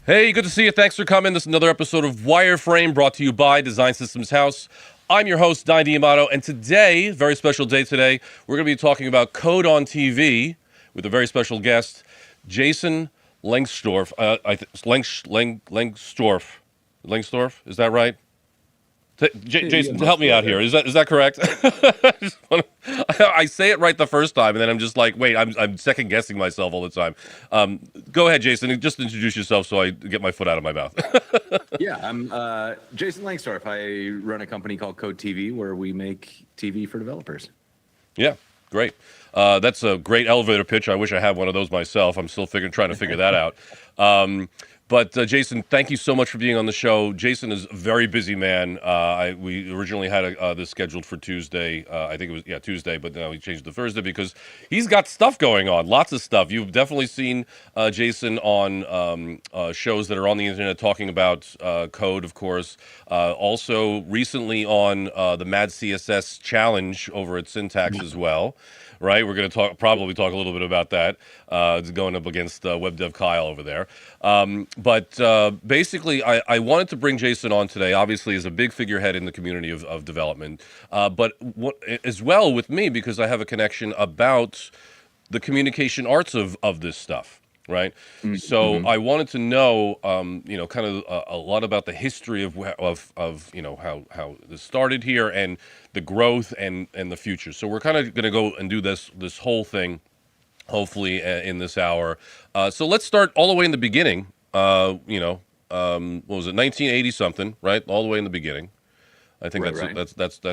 Hey, good to see you. Thanks for coming. This is another episode of Wireframe brought to you by Design Systems House. I'm your host, Diamato, and today, very special day today, we're going to be talking about code on TV with a very special guest, Jason Langdorf. Lengstorf, is that right? Jason, help me out here. Is that correct? I say it right the first time, and then I'm just like, wait, I'm second guessing myself all the time. Go ahead, Jason. Just introduce yourself so I get my foot out of my mouth. Yeah, I'm Jason Langdorf. I run a company called codetv where we make TV for developers. Yeah, great. That's a great elevator pitch. I wish I had one of those myself. I'm still trying to figure that out. But Jason, thank you so much for being on the show. Jason is a very busy man. We originally had this scheduled for Tuesday. I think it was Tuesday, but now we changed it to Thursday because he's got stuff going on, lots of stuff. You've definitely seen Jason on shows that are on the internet talking about code, of course. Also recently on the Mad CSS Challenge over at Syntax as well. Right, we're going to probably talk a little bit about that. It's going up against Web Dev Kyle over there. But basically, I wanted to bring Jason on today, obviously as a big figurehead in the community of development, but as well with me because I have a connection about the communication arts of this stuff. Right. Mm-hmm. So I wanted to know, kind of a lot about the history of how this started here and the growth and the future. So we're kind of going to go and do this whole thing, hopefully in this hour. So let's start all the way in the beginning. What was it, 1980 something, right? All the way in the beginning. I think that's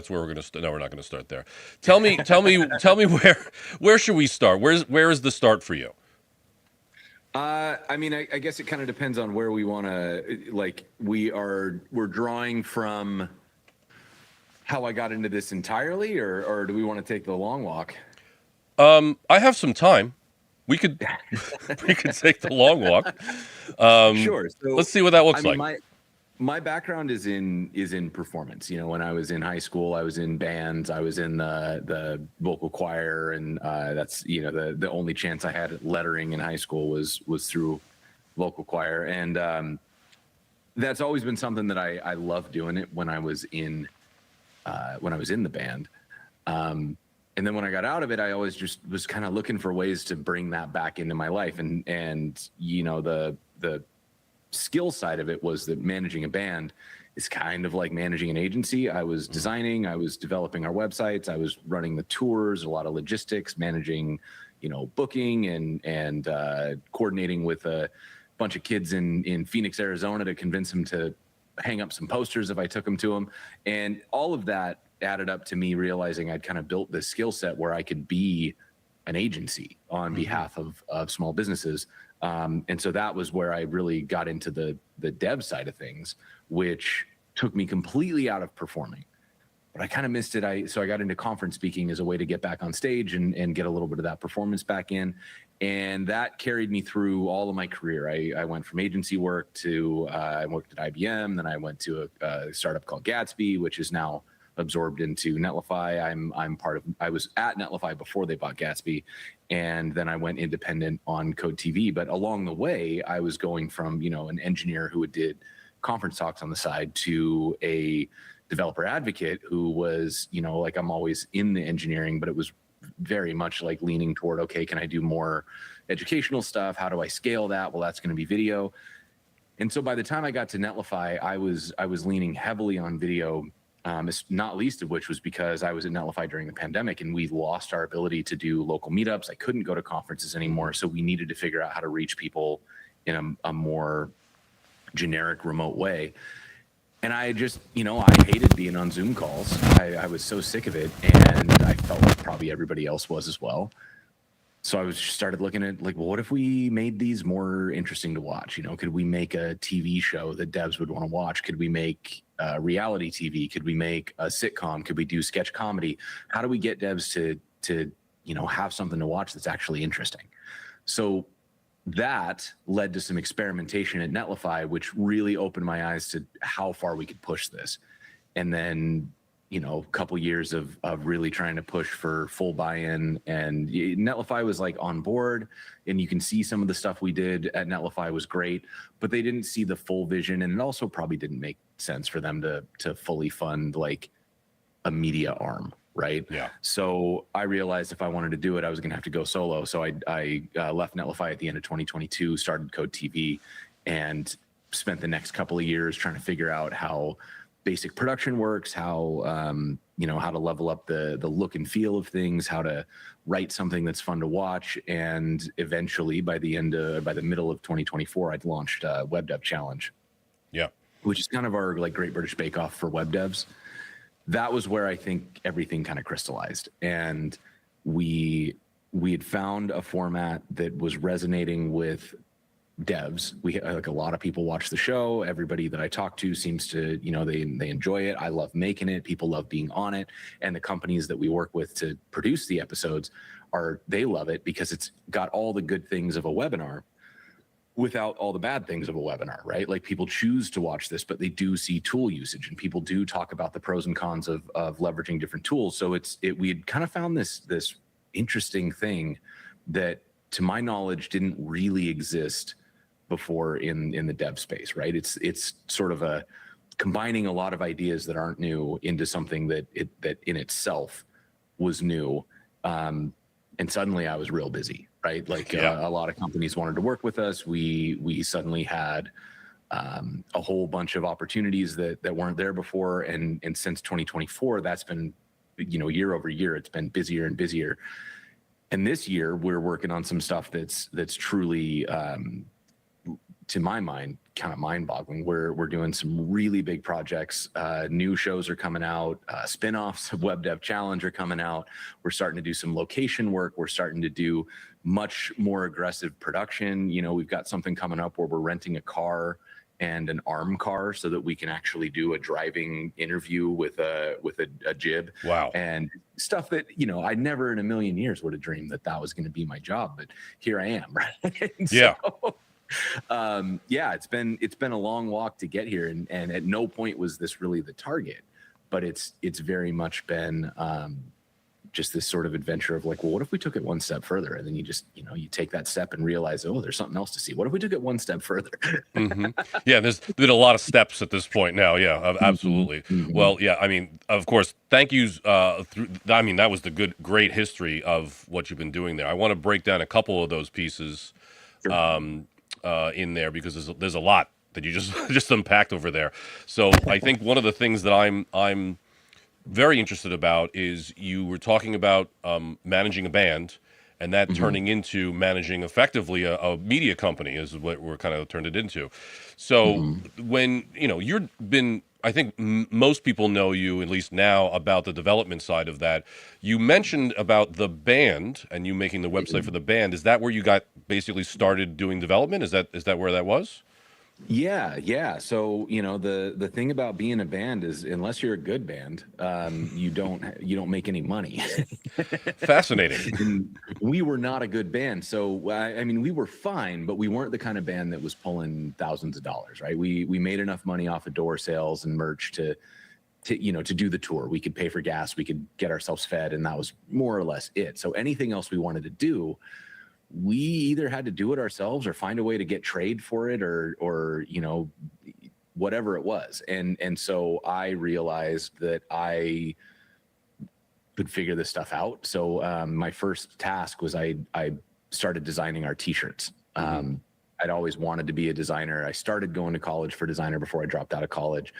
where we're going to start. No, we're not going to start there. Tell me where should we start? Where is the start for you? I mean, I guess it kind of depends on where we want to, we're drawing from how I got into this entirely, or do we want to take the long walk? I have some time. We could take the long walk. Sure. So, let's see what that looks like. My background is in performance. You know, when I was in high school, I was in bands. I was in the vocal choir, and that's the only chance I had at lettering in high school was through vocal choir, and that's always been something that I loved doing it when I was in the band. And then when I got out of it, I always just was kind of looking for ways to bring that back into my life, and the skill side of it was that managing a band is kind of like managing an agency. I was designing, I was developing our websites, I was running the tours, a lot of logistics, managing, booking and coordinating with a bunch of kids in Phoenix, Arizona to convince them to hang up some posters if I took them to them. And all of that added up to me realizing I'd kind of built this skill set where I could be an agency on behalf of small businesses. And so that was where I really got into the dev side of things, which took me completely out of performing. But I kind of missed it. So I got into conference speaking as a way to get back on stage and get a little bit of that performance back in. And that carried me through all of my career. I went from agency work to I worked at IBM. Then I went to a startup called Gatsby, which is now absorbed into Netlify. I was at Netlify before they bought Gatsby, and then I went independent on codetv. But along the way, I was going from an engineer who did conference talks on the side to a developer advocate who was I'm always in the engineering, but it was very much like leaning toward, okay, can I do more educational stuff? How do I scale that? Well, that's going to be video. And so by the time I got to Netlify, I was leaning heavily on video. Not least of which was because I was at Netlify during the pandemic and we lost our ability to do local meetups. I couldn't go to conferences anymore. So we needed to figure out how to reach people in a more generic remote way. And I just, I hated being on Zoom calls. I was so sick of it. And I felt like probably everybody else was as well. So I started looking at like, well, what if we made these more interesting to watch? You know, could we make a TV show that devs would want to watch? Could we make reality TV? Could we make a sitcom? Could we do sketch comedy? How do we get devs to have something to watch that's actually interesting? So that led to some experimentation at Netlify, which really opened my eyes to how far we could push this. And then a couple years of really trying to push for full buy-in, and Netlify was like on board, and you can see some of the stuff we did at Netlify was great, but they didn't see the full vision, and it also probably didn't make sense for them to fully fund like a media arm, right? Yeah. So I realized if I wanted to do it, I was going to have to go solo. So I left Netlify at the end of 2022, started codetv, and spent the next couple of years trying to figure out how basic production works, how how to level up the look and feel of things, how to write something that's fun to watch, and eventually by the middle of 2024, I'd launched Web Dev Challenge. Yeah, which is kind of our like Great British Bake Off for web devs. That was where I think everything kind of crystallized, and we had found a format that was resonating with devs. We like a lot of people watch the show. Everybody that I talk to seems to, they enjoy it. I love making it. People love being on it. And the companies that we work with to produce the episodes they love it because it's got all the good things of a webinar without all the bad things of a webinar, right? Like people choose to watch this, but they do see tool usage, and people do talk about the pros and cons of leveraging different tools. So we had kind of found this interesting thing that, to my knowledge, didn't really exist before in the dev space, right? It's sort of combining a lot of ideas that aren't new into something that in itself was new. And suddenly I was real busy, right? Like a lot of companies wanted to work with us. We suddenly had a whole bunch of opportunities that weren't there before. And since 2024, that's been, year over year, it's been busier and busier. And this year we're working on some stuff that's truly, to my mind, kind of mind-boggling. We're doing some really big projects. New shows are coming out. Spin-offs of Web Dev Challenge are coming out. We're starting to do some location work. We're starting to do much more aggressive production. We've got something coming up where we're renting a car and an arm car so that we can actually do a driving interview with a jib. Wow. And stuff that, I never in a million years would have dreamed that was going to be my job, but here I am. Right? Yeah. It's been a long walk to get here, and at no point was this really the target, but it's very much been just this sort of adventure of like, well, what if we took it one step further? And then you just, you take that step and realize, oh, there's something else to see. What if we took it one step further? Mm-hmm. Yeah, there's been a lot of steps at this point now. Yeah, absolutely. Mm-hmm. Well, yeah, I mean, of course, thank yous. That was the great history of what you've been doing there. I want to break down a couple of those pieces in there, because there's a lot that you just unpacked over there. So I think one of the things that I'm very interested about is you were talking about managing a band, and that turning into managing effectively a media company is what we're kind of turned it into. So when you've been, I think most people know you, at least now, about the development side of that. You mentioned about the band and you making the website for the band. Is that where you got basically started doing development? Is that where that was? Yeah. So, the thing about being a band is, unless you're a good band, you don't make any money. Fascinating. And we were not a good band. So, I mean, we were fine, but we weren't the kind of band that was pulling thousands of dollars, right? We made enough money off of door sales and merch to do the tour. We could pay for gas, we could get ourselves fed, and that was more or less it. So anything else we wanted to do, we either had to do it ourselves or find a way to get trade for it, or whatever it was. And so I realized that I could figure this stuff out. So my first task was I started designing our t-shirts. I'd always wanted to be a designer. I started going to college for designer before I dropped out of college.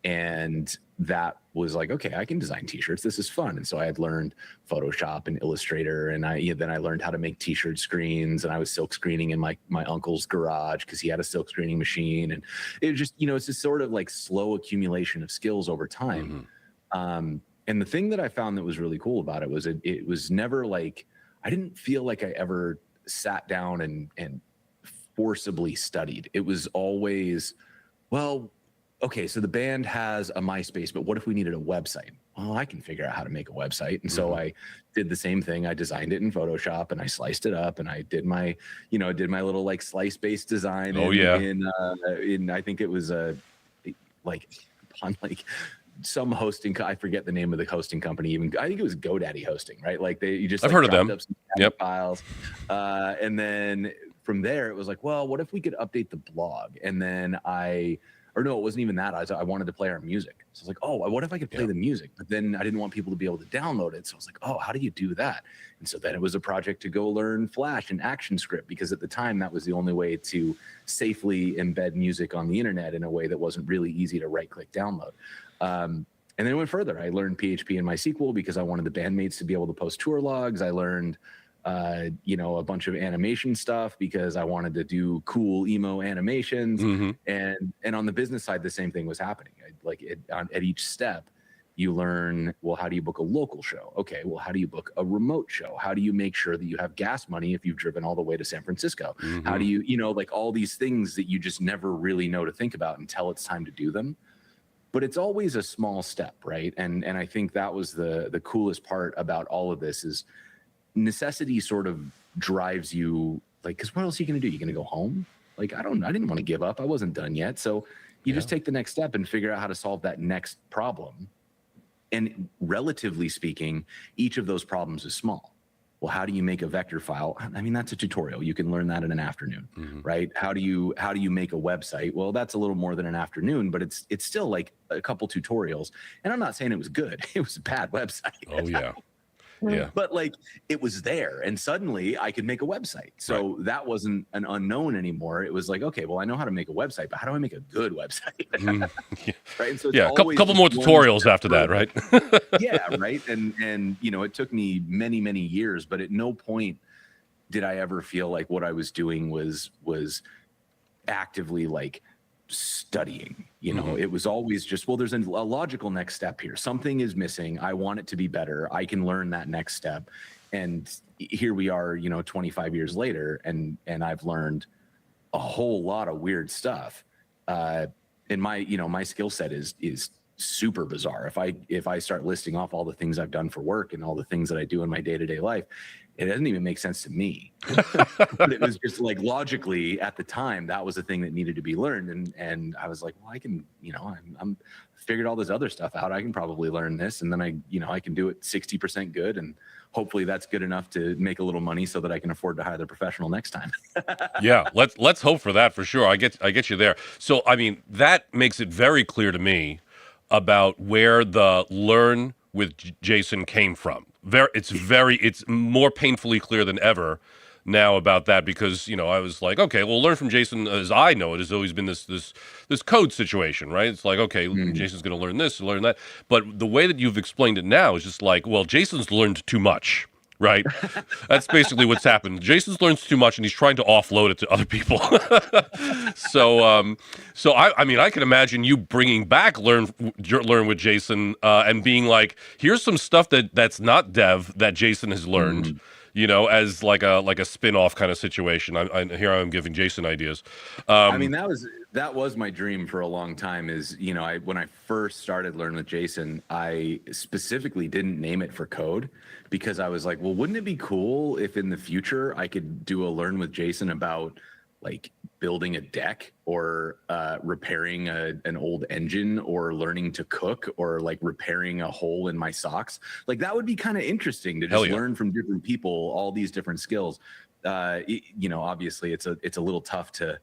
And that was like, okay, I can design t-shirts. This is fun. And so I had learned Photoshop and Illustrator, and then I learned how to make t-shirt screens, and I was silk screening in my uncle's garage because he had a silk screening machine. And it was just, it's this sort of like slow accumulation of skills over time. And the thing that I found that was really cool about it was it was never like I didn't feel like I ever sat down and forcibly studied. It was always, well, okay, so the band has a MySpace, but what if we needed a website? Well, I can figure out how to make a website. And so I did the same thing. I designed it in Photoshop and I sliced it up and I did my, little like slice-based design. In I think it was like on like some hosting, I forget the name of the hosting company. Even I think it was GoDaddy hosting, right? Like I've heard of them. Up some files, and then from there it was like, well, what if we could update the blog? And then or no, it wasn't even that. I wanted to play our music. So I was like, oh, what if I could play the music? But then I didn't want people to be able to download it. So I was like, oh, how do you do that? And so then it was a project to go learn Flash and ActionScript, because at the time that was the only way to safely embed music on the internet in a way that wasn't really easy to right-click download. And then it went further. I learned PHP and MySQL because I wanted the bandmates to be able to post tour logs. I learned a bunch of animation stuff because I wanted to do cool emo animations. And on the business side, the same thing was happening. At each step, you learn, well, how do you book a local show? Okay, well, how do you book a remote show? How do you make sure that you have gas money if you've driven all the way to San Francisco? How do you, like all these things that you just never really know to think about until it's time to do them. But it's always a small step, right? And I think that was the coolest part about all of this is necessity sort of drives you, like, because what else are you going to do? You're going to go home? Like, I didn't want to give up. I wasn't done yet. So you just take the next step and figure out how to solve that next problem. And relatively speaking, each of those problems is small. Well, how do you make a vector file? I mean, that's a tutorial. You can learn that in an afternoon, right? How do you make a website? Well, that's a little more than an afternoon, but it's still like a couple tutorials. And I'm not saying it was good. It was a bad website. Oh, yeah. Yeah. But like it was there and suddenly I could make a website. So that wasn't an unknown anymore. It was like, okay, well, I know how to make a website, but how do I make a good website? Right. And so a couple more tutorials after that, right? Yeah. Right. And it took me many, many years, but at no point did I ever feel like what I was doing was actively like studying. It was always just, well, there's a logical next step here. Something is missing. I want it to be better. I can learn that next step. And here we are, 25 years later, and I've learned a whole lot of weird stuff. And my skill set is super bizarre. If I start listing off all the things I've done for work and all the things that I do in my day-to-day life, it doesn't even make sense to me. But it was just like logically at the time that was the thing that needed to be learned, and I was like, well, I can, I'm figured all this other stuff out. I can probably learn this, and then I can do it 60% good, and hopefully that's good enough to make a little money so that I can afford to hire the professional next time. Yeah, let's hope for that for sure. I get you there. So I mean, that makes it very clear to me about where the learn with Jason came from. It's more painfully clear than ever now about that, because I was like, okay, well, learn from Jason, as I know it, has always been this code situation, right? It's like, okay, Jason's going to learn this, learn that, but the way that you've explained it now is just like, well, Jason's learned too much. Right. That's basically what's happened. Jason's learns too much and he's trying to offload it to other people. So I mean, I can imagine you bringing back learn with Jason and being like, here's some stuff that's not dev that Jason has learned, as like a spin-off kind of situation. Here I am giving Jason ideas. I mean, that was my dream for a long time is, when I first started Learn with Jason, I specifically didn't name it for code because I was like, well, wouldn't it be cool if in the future I could do a Learn with Jason about like building a deck or repairing an old engine or learning to cook or like repairing a hole in my socks. Like that would be kind of interesting to just learn from different people, all these different skills. Obviously it's a little tough to,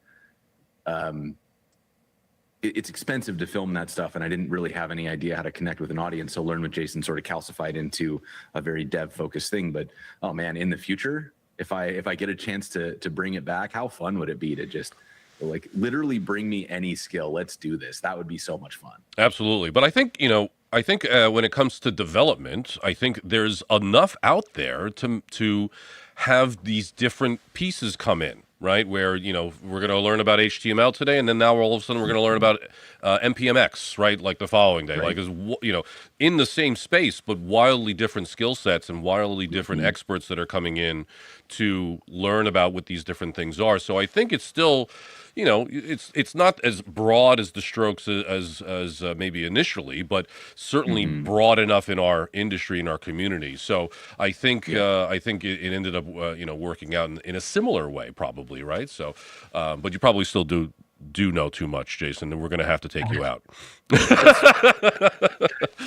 it's expensive to film that stuff, and I didn't really have any idea how to connect with an audience. So Learn with Jason sort of calcified into a very dev-focused thing. But oh man, in the future, if I get a chance to bring it back, how fun would it be to just like literally bring me any skill? Let's do this. That would be so much fun. Absolutely. But I think when it comes to development, I think there's enough out there to have these different pieces come in. right? Where, you know, we're going to learn about HTML today, and then now all of a sudden we're going to learn about NPMX, right? Like the following day, Right. like is you know, in the same space, but wildly different skill sets and wildly different experts that are coming in to learn about what these different things are. So I think it's still, you know, it's not as broad as the strokes as maybe initially, but certainly broad enough in our industry, in our community. So I think it ended up you know, working out in a similar way, probably, right? So, but you probably still do know too much, Jason, and we're going to have to take you out.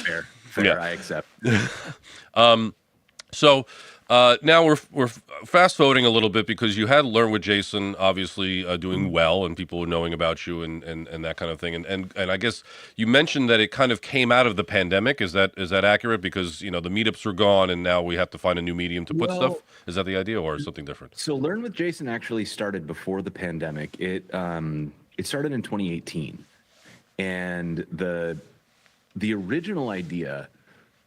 Fair, Yeah. I accept. So now we're fast forwarding a little bit because you had Learn with Jason, obviously doing well, and people were knowing about you and that kind of thing. And I guess you mentioned that it kind of came out of the pandemic. Is that accurate? Because, you know, the meetups are gone, and now we have to find a new medium to put stuff. Well, Is that the idea, or something different? so Learn with Jason actually started before the pandemic. It started in 2018, and the original idea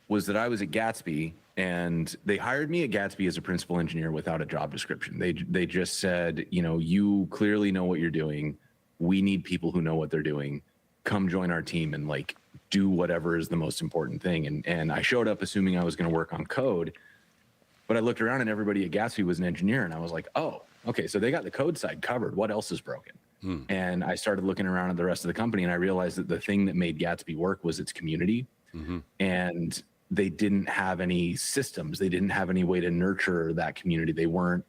was that I was at Gatsby, and they hired me at Gatsby as a principal engineer without a job description. They just said, you know, you clearly know what you're doing. We need people who know what they're doing. Come join our team and like do whatever is the most important thing. And I showed up assuming I was going to work on code, but I looked around and everybody at Gatsby was an engineer, and I was like, oh, okay, so they got the code side covered. What else is broken? And I started looking around at the rest of the company, and I realized that the thing that made Gatsby work was its community. And they didn't have any systems. They didn't have any way to nurture that community. They weren't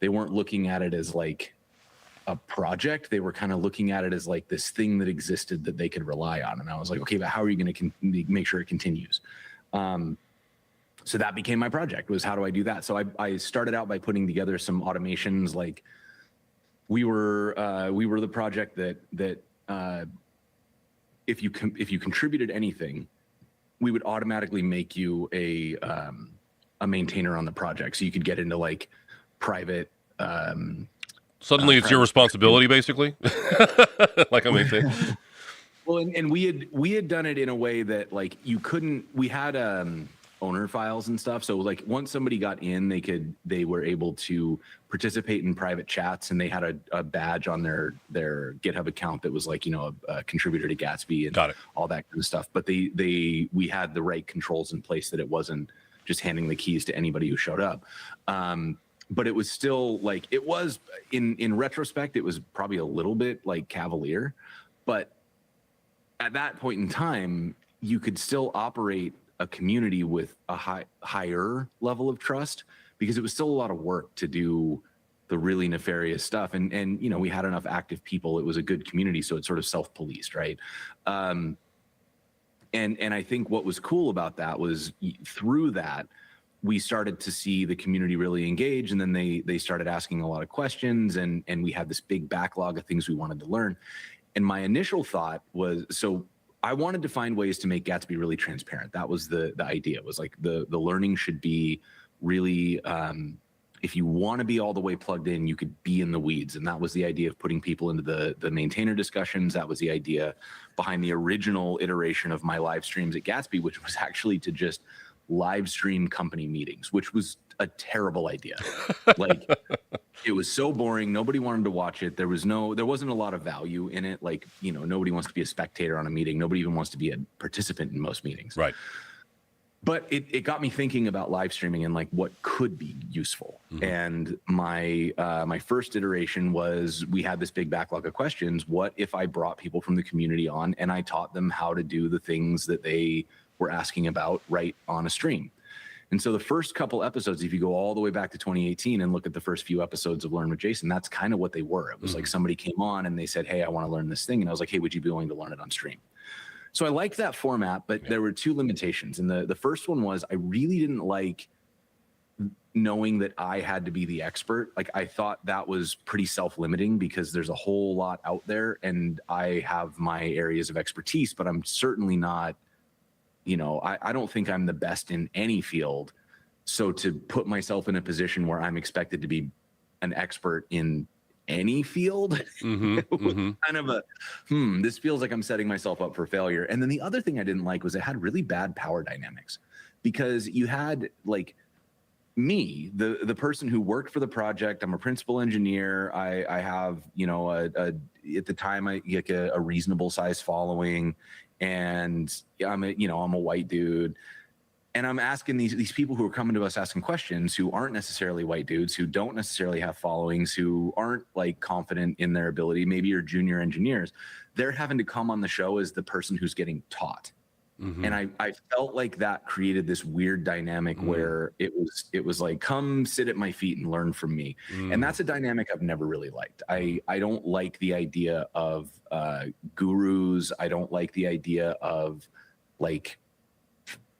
looking at it as like a project. They were kind of looking at it as like this thing that existed that they could rely on. And I was like, okay, but how are you going to make sure it continues? So that became my project, was how do I do that? So I started out by putting together some automations. Like we were the project that if you contributed anything, we would automatically make you a maintainer on the project, so you could get into like private. Suddenly, it's your responsibility, basically. Like I maintain. Well, and we had done it in a way that like you couldn't. We had owner files and stuff. So like once somebody got in, they were able to participate in private chats, and they had a badge on their GitHub account that was like, you know, a contributor to Gatsby and all that kind of stuff. But we had the right controls in place that it wasn't just handing the keys to anybody who showed up. But it was still like, it was in retrospect, it was probably a little bit like cavalier, but at that point in time, you could still operate a community with a higher level of trust, because it was still a lot of work to do the really nefarious stuff. And you know, we had enough active people. It was a good community, so it sort of self-policed, right? And I think what was cool about that was through that, we started to see the community really engage, and then they started asking a lot of questions, and we had this big backlog of things we wanted to learn. And my initial thought was, so I wanted to find ways to make Gatsby really transparent. That was the idea. It was like the learning should be really, if you want to be all the way plugged in, you could be in the weeds. And that was the idea of putting people into the maintainer discussions. That was the idea behind the original iteration of my live streams at Gatsby, which was actually to just live stream company meetings, which was a terrible idea. Like, it was so boring. Nobody wanted to watch it. There wasn't a lot of value in it. Like, you know, nobody wants to be a spectator on a meeting. Nobody even wants to be a participant in most meetings. Right. But it got me thinking about live streaming and like what could be useful. And my first iteration was, we had this big backlog of questions. What if I brought people from the community on and I taught them how to do the things that they were asking about right on a stream? And so the first couple episodes, if you go all the way back to 2018 and look at the first few episodes of Learn with Jason, that's kind of what they were. It was like somebody came on and they said, hey, I want to learn this thing. And I was like, hey, would you be willing to learn it on stream? So I liked that format, but there were two limitations. And the first one was, I really didn't like knowing that I had to be the expert. Like, I thought that was pretty self-limiting, because there's a whole lot out there and I have my areas of expertise, but I'm certainly not, you know, I don't think I'm the best in any field. So to put myself in a position where I'm expected to be an expert in any field, it was kind of a, this feels like I'm setting myself up for failure. And then the other thing I didn't like was it had really bad power dynamics, because you had like me, the person who worked for the project. I'm a principal engineer. I have, you know, at the time I like a reasonable size following, and I'm a white dude. And I'm asking these people who are coming to us asking questions, who aren't necessarily white dudes, who don't necessarily have followings, who aren't like confident in their ability, maybe you're junior engineers. They're having to come on the show as the person who's getting taught. Mm-hmm. And I felt like that created this weird dynamic where it was like, come sit at my feet and learn from me. And that's a dynamic I've never really liked. I don't like the idea of gurus. I don't like the idea of like,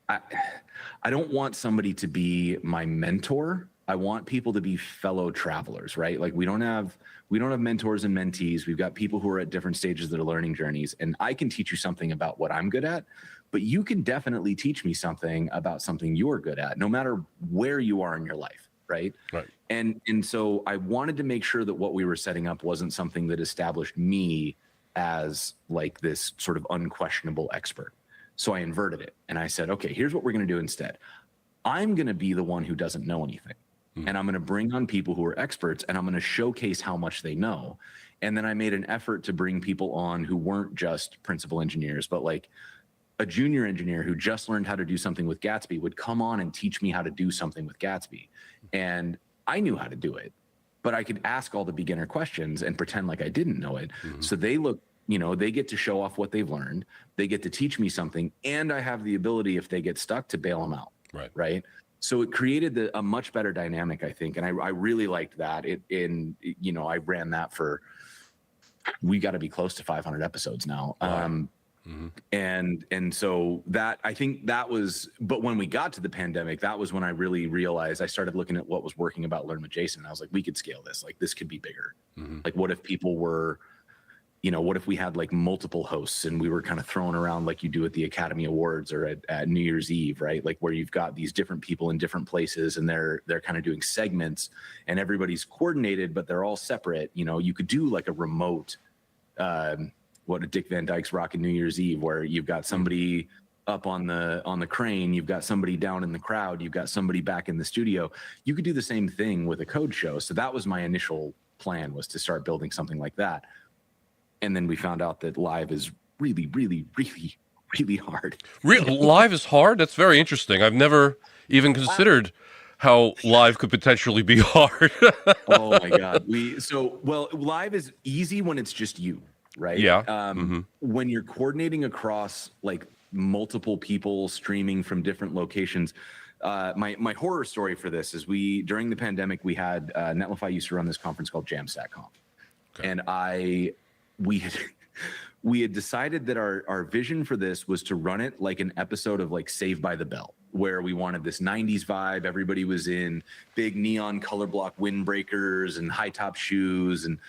I don't want somebody to be my mentor. I want people to be fellow travelers, right? Like we don't have mentors and mentees. We've got people who are at different stages of their learning journeys, and I can teach you something about what I'm good at, but you can definitely teach me something about something you're good at, no matter where you are in your life, right? Right. And so I wanted to make sure that what we were setting up wasn't something that established me as like this sort of unquestionable expert. So I inverted it and I said, okay, here's what we're going to do instead. I'm going to be the one who doesn't know anything. And I'm going to bring on people who are experts, and I'm going to showcase how much they know. And then I made an effort to bring people on who weren't just principal engineers, but like a junior engineer who just learned how to do something with Gatsby would come on and teach me how to do something with Gatsby. And I knew how to do it, but I could ask all the beginner questions and pretend like I didn't know it. So they look, you know, they get to show off what they've learned. They get to teach me something, and I have the ability, if they get stuck, to bail them out. Right. So it created a much better dynamic, I think. And I really liked that. I ran that for, we got to be close to 500 episodes now. Wow. And so that, I think that was, but when we got to the pandemic, that was when I really realized, I started looking at what was working about Learn with Jason. And I was like, we could scale this. Like this could be bigger. Like what if people were, you know, what if we had like multiple hosts and we were kind of thrown around like you do at the Academy Awards or at New Year's Eve, right? Like where you've got these different people in different places and they're kind of doing segments and everybody's coordinated, but they're all separate. You know, you could do like a remote, what a Dick Van Dyke's Rockin' New Year's Eve, where you've got somebody up on the crane, you've got somebody down in the crowd, you've got somebody back in the studio. You could do the same thing with a code show. So that was my initial plan, was to start building something like that. And then we found out that live is really, really, really, really hard. Live is hard? That's very interesting. I've never even considered how live could potentially be hard. Oh my God. Live is easy when it's just you, right? Yeah. When you're coordinating across like multiple people streaming from different locations. My horror story for this is during the pandemic, we had Netlify used to run this conference called JamStatConf. Okay. And we had decided that our vision for this was to run it like an episode of like Saved by the Bell, where we wanted this 90s vibe. Everybody was in big neon color block windbreakers and high top shoes. And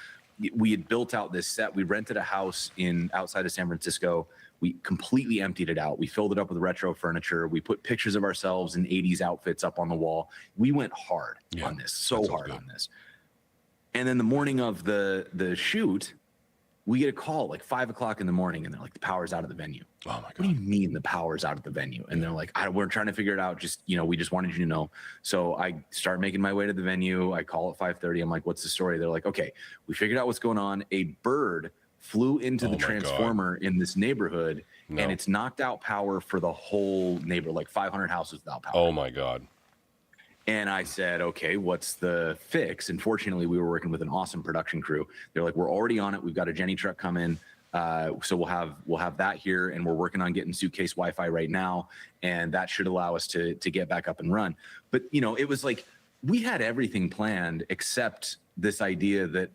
we had built out this set. We rented a house outside of San Francisco. We completely emptied it out. We filled it up with retro furniture. We put pictures of ourselves in 80s outfits up on the wall. We went hard on this, so hard on this. And then the morning of the shoot, we get a call like 5 o'clock in the morning, and they're like, the power's out of the venue. Oh my God. What do you mean the power's out of the venue? And they're like, we're trying to figure it out. Just, you know, we just wanted you to know. So I start making my way to the venue. I call at 5:30. I'm like, what's the story? They're like, okay, we figured out what's going on. A bird flew into the transformer in this neighborhood, and it's knocked out power for the whole neighborhood, like 500 houses without power. Oh my God. And I said, okay, what's the fix? And fortunately, we were working with an awesome production crew. They're like, we're already on it. We've got a Jenny truck coming. So we'll have that here, and we're working on getting suitcase Wi-Fi right now. And that should allow us to get back up and run. But, you know, it was like, we had everything planned except this idea that,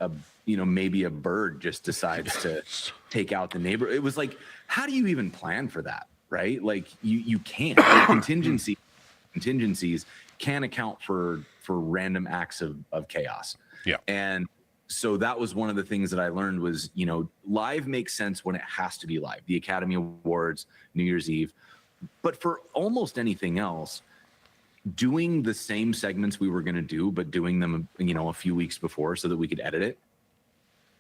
maybe a bird just decides to take out the neighbor. It was like, how do you even plan for that? Right? Like you can't. Contingencies can account for random acts of chaos. Yeah. And so that was one of the things that I learned was, you know, live makes sense when it has to be live. The Academy Awards, New Year's Eve. But for almost anything else, doing the same segments we were going to do, but doing them, you know, a few weeks before so that we could edit it,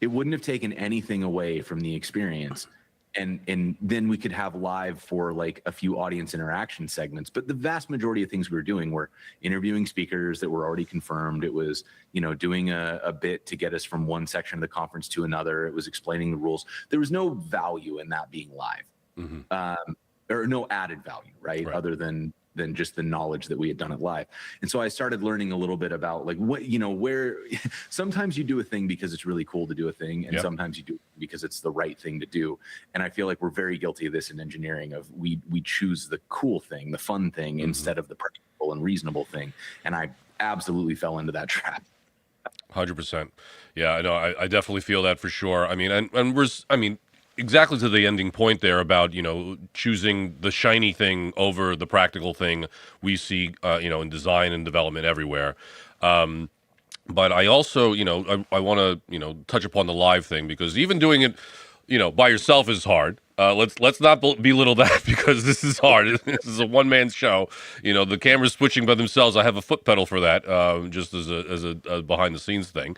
it wouldn't have taken anything away from the experience. and then we could have live for like a few audience interaction segments. But the vast majority of things we were doing were interviewing speakers that were already confirmed. It was, doing a bit to get us from one section of the conference to another. It was explaining the rules. There was no value in that being live, or no added value, right? Other than just the knowledge that we had done it live. And so I started learning a little bit about like what, where sometimes you do a thing because it's really cool to do a thing, and sometimes you do it because it's the right thing to do. And I feel like we're very guilty of this in engineering, of we choose the cool thing, the fun thing, instead of the practical and reasonable thing. And I absolutely fell into that trap. 100%. Yeah, I know. I definitely feel that for sure. I mean, and we're exactly to the ending point there about, choosing the shiny thing over the practical thing we see, in design and development everywhere. But I also, I want to, touch upon the live thing, because even doing it, by yourself is hard. Let's not belittle that, because this is hard. This is a one-man show. The camera's switching by themselves. I have a foot pedal for that, just as a behind-the-scenes thing.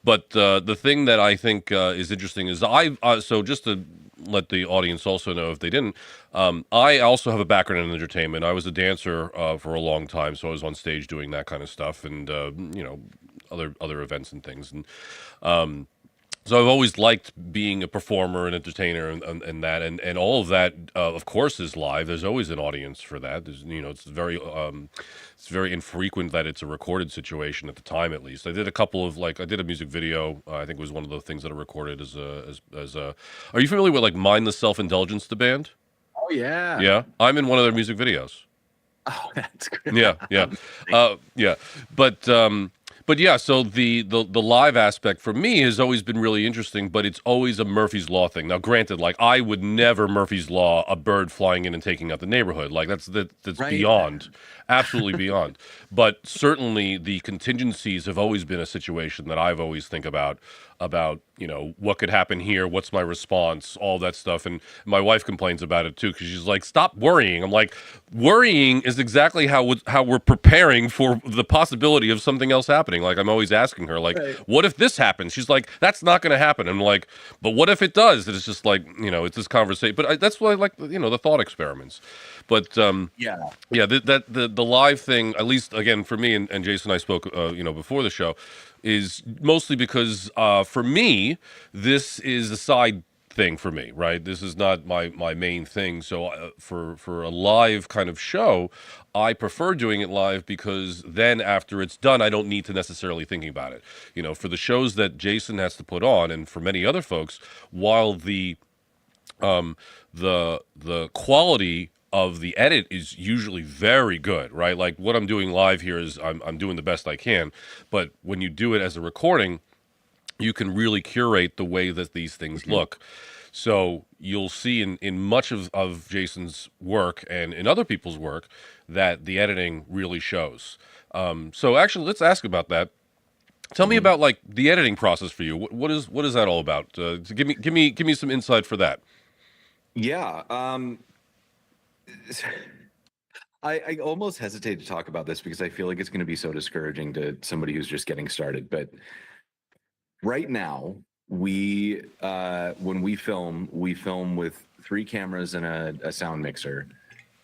But the thing that I think is interesting is so just to let the audience also know, if they didn't, I also have a background in entertainment. I was a dancer for a long time, so I was on stage doing that kind of stuff, and other events and things, and so I've always liked being a performer and entertainer, and that, and all of that, of course, is live. There's always an audience for that. There's, it's very infrequent that it's a recorded situation, at the time, at least. I did a couple of, I did a music video. I think it was one of the things that I recorded as a. Are you familiar with like Mindless Self-Indulgence, the band? Oh yeah. Yeah, I'm in one of their music videos. Oh, that's great. Yeah. But yeah, so the live aspect for me has always been really interesting, but it's always a Murphy's Law thing. Now, granted, like I would never Murphy's Law a bird flying in and taking out the neighborhood. Like that's right. Beyond, absolutely beyond. But certainly the contingencies have always been a situation that I've always think about what could happen here, what's my response, all that stuff. And my wife complains about it too, because she's like, stop worrying. I'm like, worrying is exactly how we're preparing for the possibility of something else happening. Like I'm always asking her, like, what if this happens? She's like, that's not going to happen. I'm like, but what if it does? And it's just like, it's this conversation. But that's why I like, the thought experiments. But the live thing, at least again for me, and Jason and I spoke, before the show, is mostly because for me, this is a side thing for me, right? This is not my main thing. So for a live kind of show, I prefer doing it live, because then after it's done, I don't need to necessarily thinking about it. For the shows that Jason has to put on, and for many other folks, while the quality of the edit is usually very good, right? Like what I'm doing live here is I'm doing the best I can, but when you do it as a recording, you can really curate the way that these things look. So you'll see in much of Jason's work and in other people's work that the editing really shows. So actually, let's ask about that. Tell me about like the editing process for you. What is that all about? Give me some insight for that. Yeah. I almost hesitate to talk about this because I feel like it's going to be so discouraging to somebody who's just getting started. But right now, when we film with 3 cameras and a sound mixer,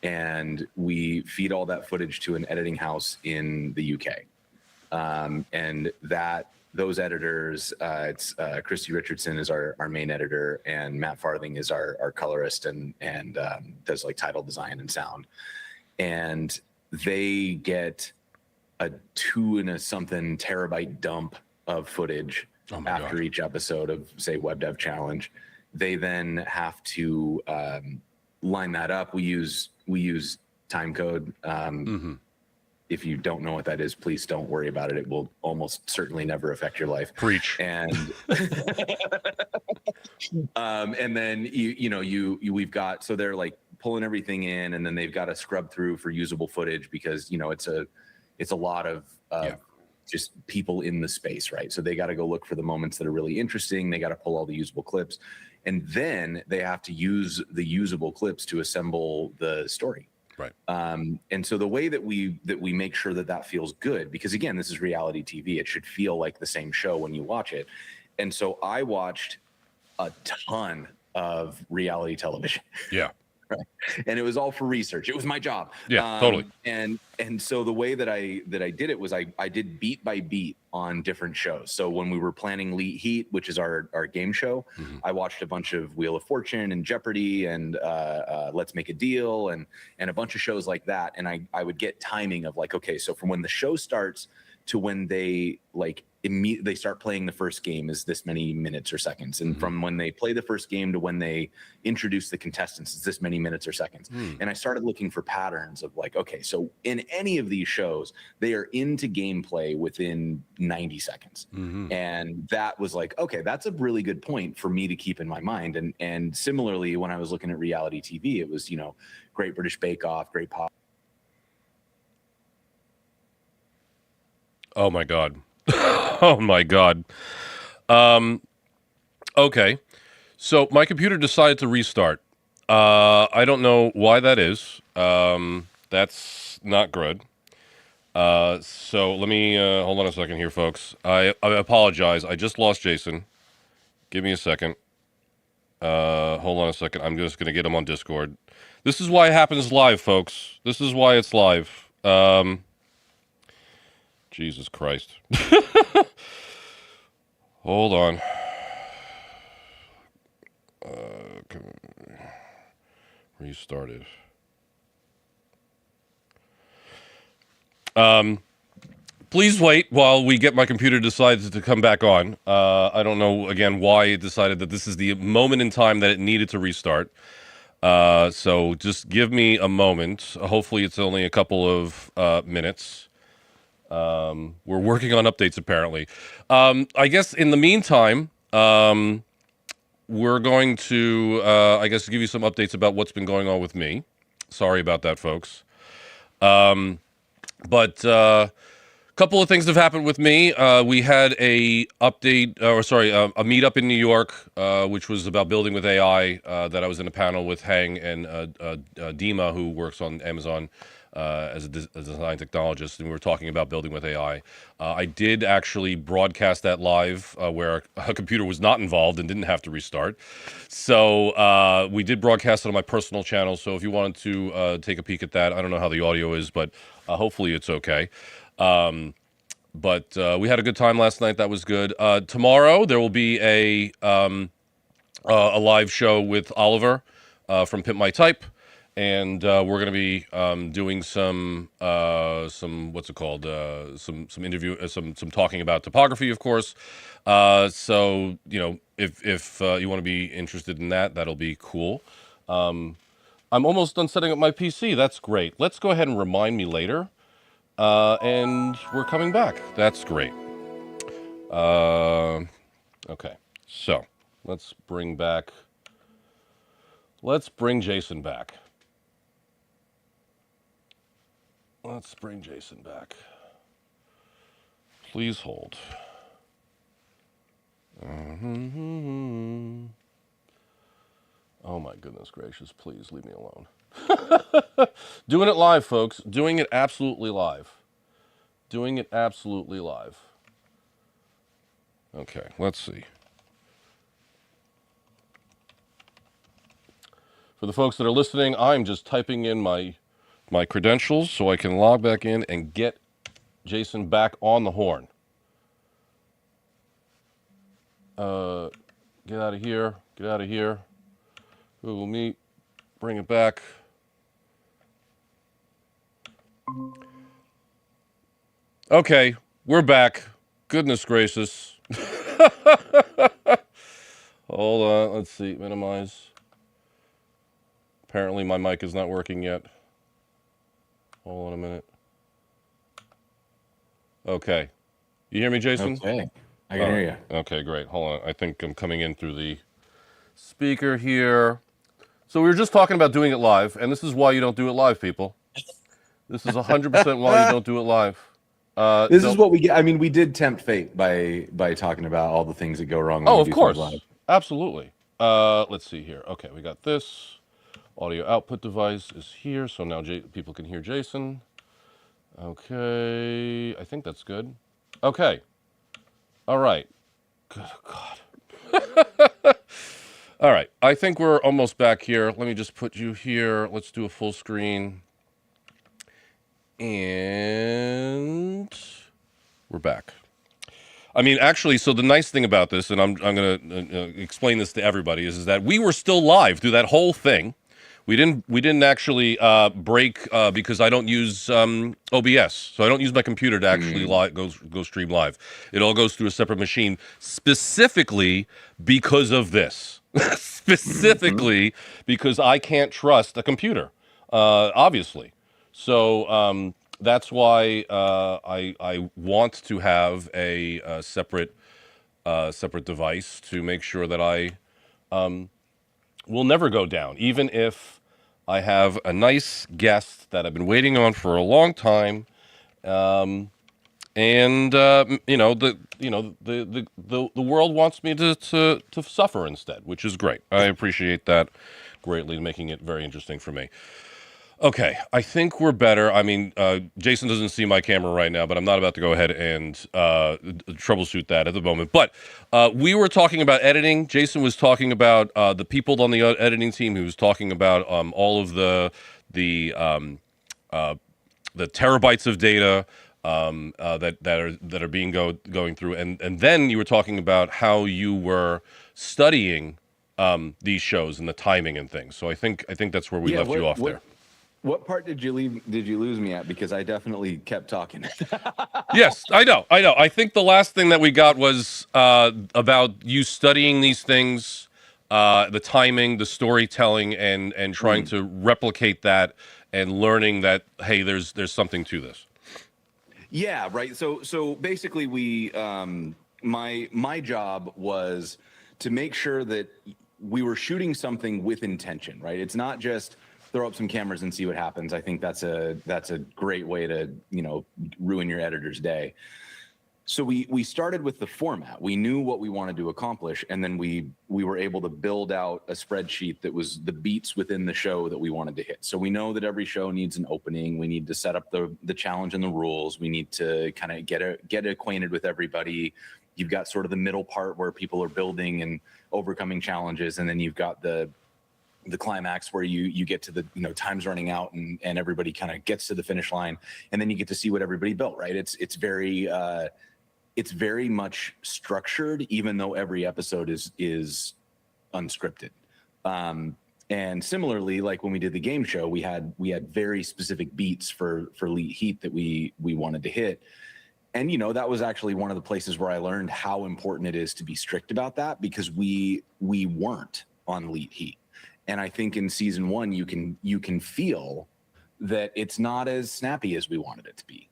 and we feed all that footage to an editing house in the UK. And those editors, it's Christy Richardson is our main editor, and Matt Farthing is our colorist and does like title design and sound. And they get a 2-something terabyte dump of footage after each episode of, say, Web Dev Challenge. They then have to line that up. We use timecode. If you don't know what that is, please don't worry about it. It will almost certainly never affect your life. Preach. And and then we've got, so they're like pulling everything in, and then they've got to scrub through for usable footage, because it's a lot of just people in the space, right? So they got to go look for the moments that are really interesting. They got to pull all the usable clips, and then they have to use the usable clips to assemble the story. Right. And so the way that we make sure that feels good, because again, this is reality TV, it should feel like the same show when you watch it. And so I watched a ton of reality television. Yeah. And it was all for research. It was my job. Yeah, totally. And so the way that I did it was I did beat by beat on different shows. So when we were planning Heat, which is our game show, I watched a bunch of Wheel of Fortune and Jeopardy and Let's Make a Deal and a bunch of shows like that. And I would get timing of like, okay, so from when the show starts to when they like they start playing the first game is this many minutes or seconds, and from when they play the first game to when they introduce the contestants is this many minutes or seconds. And I started looking for patterns of like, okay, so in any of these shows they are into gameplay within 90 seconds. And that was like, okay, that's a really good point for me to keep in my mind. And similarly, when I was looking at reality TV, it was, you know, Great British Bake Off, Great Pop. Oh my God. Oh my God. Okay. So my computer decided to restart. I don't know why that is. That's not good. So let me hold on a second here, folks. I apologize. I just lost Jason. Give me a second. Hold on a second. I'm just going to get him on Discord. This is why it happens live, folks. This is why it's live. Jesus Christ. Hold on. Restarted. Please wait while we get my computer decided to come back on. I don't know, again, why it decided that this is the moment in time that it needed to restart. So just give me a moment. Hopefully it's only a couple of minutes. We're working on updates, apparently. I guess in the meantime, we're going to, I guess, give you some updates about what's been going on with me. Sorry about that, folks. But a couple of things have happened with me. We had a meetup in New York, which was about building with AI. That I was in a panel with Hang and Dima, who works on Amazon as a design technologist, and we were talking about building with AI. I did actually broadcast that live, where a computer was not involved and didn't have to restart. So we did broadcast it on my personal channel. So if you wanted to take a peek at that, I don't know how the audio is, but hopefully it's okay. But we had a good time last night. That was good. Tomorrow there will be a live show with Oliver from Pimp My Type, and we're going to be doing some what's it called? Some interview, some talking about topography, of course. So you know, if you want to be interested in that, that'll be cool. I'm almost done setting up my PC. That's great. Let's go ahead and remind me later. And we're coming back. That's great. Okay, so let's bring Jason back. Let's bring Jason back. Please hold. Oh my goodness gracious, please leave me alone. Doing it live, folks. Doing it absolutely live. Doing it absolutely live. Okay, let's see. For the folks that are listening, I'm just typing in my credentials so I can log back in and get Jason back on the horn. Get out of here. Get out of here. Google Meet. Bring it back. Okay, we're back. Goodness gracious. Hold on, let's see, minimize. Apparently my mic is not working yet. Hold on a minute. Okay. You hear me, Jason? Okay, I can hear you. Okay, great. Hold on, I think I'm coming in through the speaker here. So we were just talking about doing it live, and this is why you don't do it live, people. This is 100% why you don't do it live. This is what we get. I mean, we did tempt fate by talking about all the things that go wrong. Oh, of course. Absolutely. Let's see here. Okay, we got this. Audio output device is here, so now people can hear Jason. Okay, I think that's good. Okay. All right. Good God. All right. I think we're almost back here. Let me just put you here. Let's do a full screen. And we're back. I mean, actually, so the nice thing about this, and I'm going to explain this to everybody, is that we were still live through that whole thing. We didn't actually break because I don't use OBS, so I don't use my computer to actually go stream live. It all goes through a separate machine, specifically because of this. Specifically because I can't trust a computer, obviously. So that's why I want to have a separate device to make sure that I will never go down, even if I have a nice guest that I've been waiting on for a long time, and the world wants me to suffer instead, which is great. I appreciate that greatly, making it very interesting for me. Okay, I think we're better. I mean, Jason doesn't see my camera right now, but I'm not about to go ahead and troubleshoot that at the moment. But we were talking about editing. Jason was talking about the people on the editing team. He was talking about all of the terabytes of data that are being going through, and then you were talking about how you were studying these shows and the timing and things. So I think that's where we left you off there. What part did you lose me at? Because I definitely kept talking. Yes, I know. I think the last thing that we got was about you studying these things, the timing, the storytelling, and trying to replicate that and learning that, hey, there's something to this. Yeah, right. So basically, my job was to make sure that we were shooting something with intention. Right. It's not just throw up some cameras and see what happens. I think that's a great way to, ruin your editor's day. So we started with the format. We knew what we wanted to accomplish, and then we were able to build out a spreadsheet that was the beats within the show that we wanted to hit. So we know that every show needs an opening. We need to set up the challenge and the rules. We need to kind of get acquainted with everybody. You've got sort of the middle part where people are building and overcoming challenges, and then you've got the climax where you get to the time's running out and everybody kind of gets to the finish line, and then you get to see what everybody built. Right? It's very much structured, even though every episode is unscripted. And similarly, like when we did the game show, we had very specific beats for Elite Heat that we wanted to hit. And that was actually one of the places where I learned how important it is to be strict about that, because we weren't on Elite Heat. And I think in season 1, you can feel that it's not as snappy as we wanted it to be.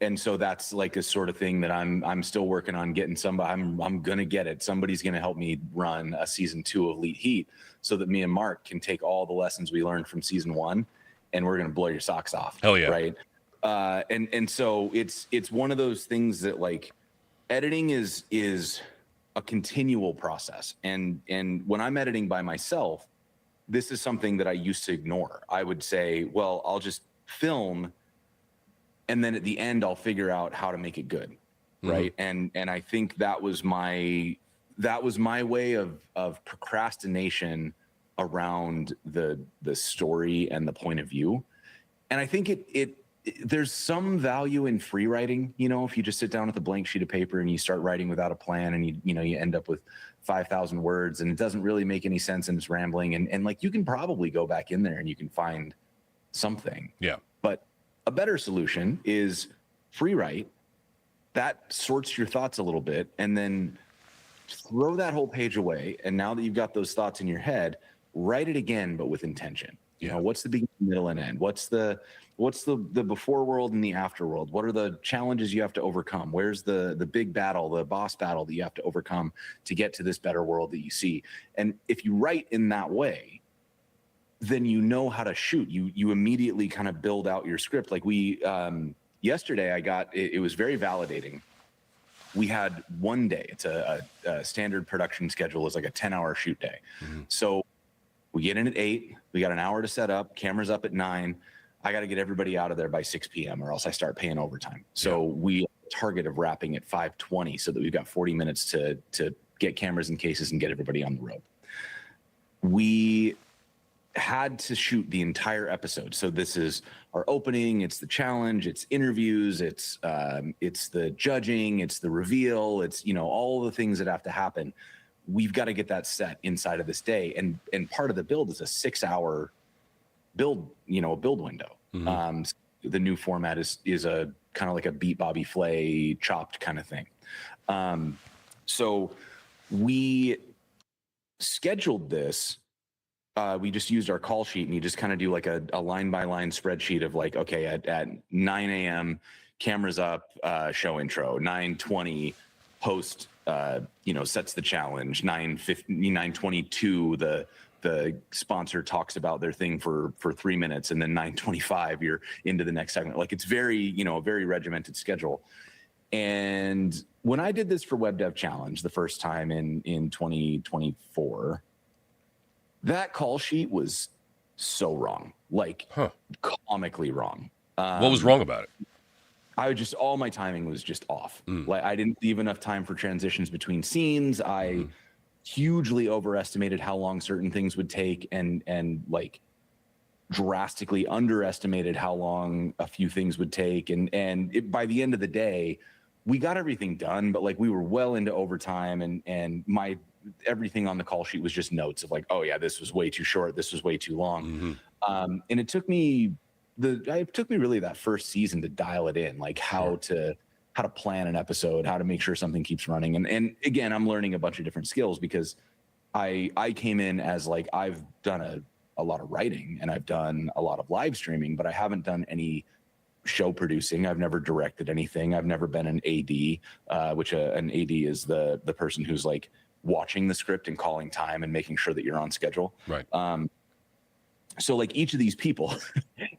And so that's like a sort of thing that I'm still working on getting somebody. I'm gonna get it. Somebody's gonna help me run a season 2 of Elite Heat, so that me and Mark can take all the lessons we learned from season 1, and we're gonna blow your socks off. Hell yeah! Right. And so it's one of those things that, like, editing is a continual process. And when I'm editing by myself, this is something that I used to ignore. I would say, well, I'll just film, and then at the end I'll figure out how to make it good. Right. And I think that was my way of procrastination around the story and the point of view. And I think there's some value in free writing. If you just sit down with a blank sheet of paper and you start writing without a plan, and you end up with 5,000 words and it doesn't really make any sense and it's rambling, and like, you can probably go back in there and you can find something. Yeah. But a better solution is free write. That sorts your thoughts a little bit, and then throw that whole page away. And now that you've got those thoughts in your head, write it again, but with intention. What's the beginning, middle, and end? What's the before world and the after world? What are the challenges you have to overcome? Where's the big battle, the boss battle that you have to overcome to get to this better world that you see? And if you write in that way, then you know how to shoot. You immediately kind of build out your script. Like yesterday, it was very validating. We had one day. It's a standard production schedule is like a 10-hour shoot day. So we get in at 8. We got an hour to set up. Cameras up at 9. I got to get everybody out of there by 6 p.m. or else I start paying overtime. So we target of wrapping at 5:20, so that we've got 40 minutes to get cameras and cases and get everybody on the road. we had to shoot the entire episode. So this is our opening, it's the challenge, it's interviews, it's the judging, it's the reveal, it's, you know, all the things that have to happen. We've got to get that set inside of this day. And part of the build is a 6-hour build, you know, a build window. The new format is a kind of like a beat Bobby Flay chopped kind of thing. So we scheduled this. We just used our call sheet, and you just kind of do like a line by line spreadsheet of like, okay, at 9 a.m. cameras up, show intro, 9:20 host, you know, sets the challenge, 9:22 the sponsor talks about their thing for 3 minutes, and then 9:25 you're into the next segment. Like, it's very, you know, a very regimented schedule. And when I did this for Web Dev Challenge the first time in 2024, that call sheet was so wrong, like comically wrong. What was wrong about it? All my timing was just off. Like, I didn't leave enough time for transitions between scenes. I hugely overestimated how long certain things would take, and like drastically underestimated how long a few things would take. And by the end of the day, we got everything done, but like we were well into overtime, and everything on the call sheet was just notes of like, oh yeah, this was way too short, this was way too long. And it took me really that first season to dial it in, like how to plan an episode, how to make sure something keeps running. And again, I'm learning a bunch of different skills, because I came in as like, I've done a lot of writing and I've done a lot of live streaming, but I haven't done any show producing. I've never directed anything. I've never been an AD, which an AD is the person who's like watching the script and calling time and making sure that you're on schedule. Right. So like each of these people